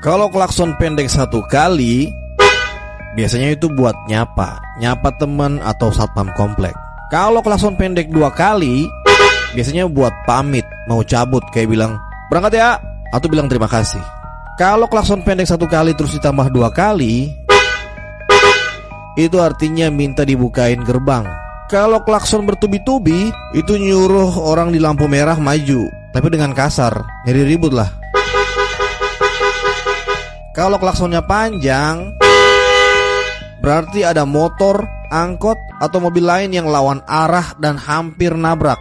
Kalau klakson pendek satu kali, biasanya itu buat nyapa teman atau satpam komplek. Kalau klakson pendek 2 kali, biasanya buat pamit, mau cabut, kayak bilang berangkat ya, atau bilang terima kasih. Kalau klakson pendek 1 kali terus ditambah 2 kali, itu artinya minta dibukain gerbang. Kalau klakson bertubi-tubi, itu nyuruh orang di lampu merah maju, tapi dengan kasar, nyari ribut lah. Kalau klaksonnya panjang, berarti ada motor, angkot, atau mobil lain yang lawan arah dan hampir nabrak.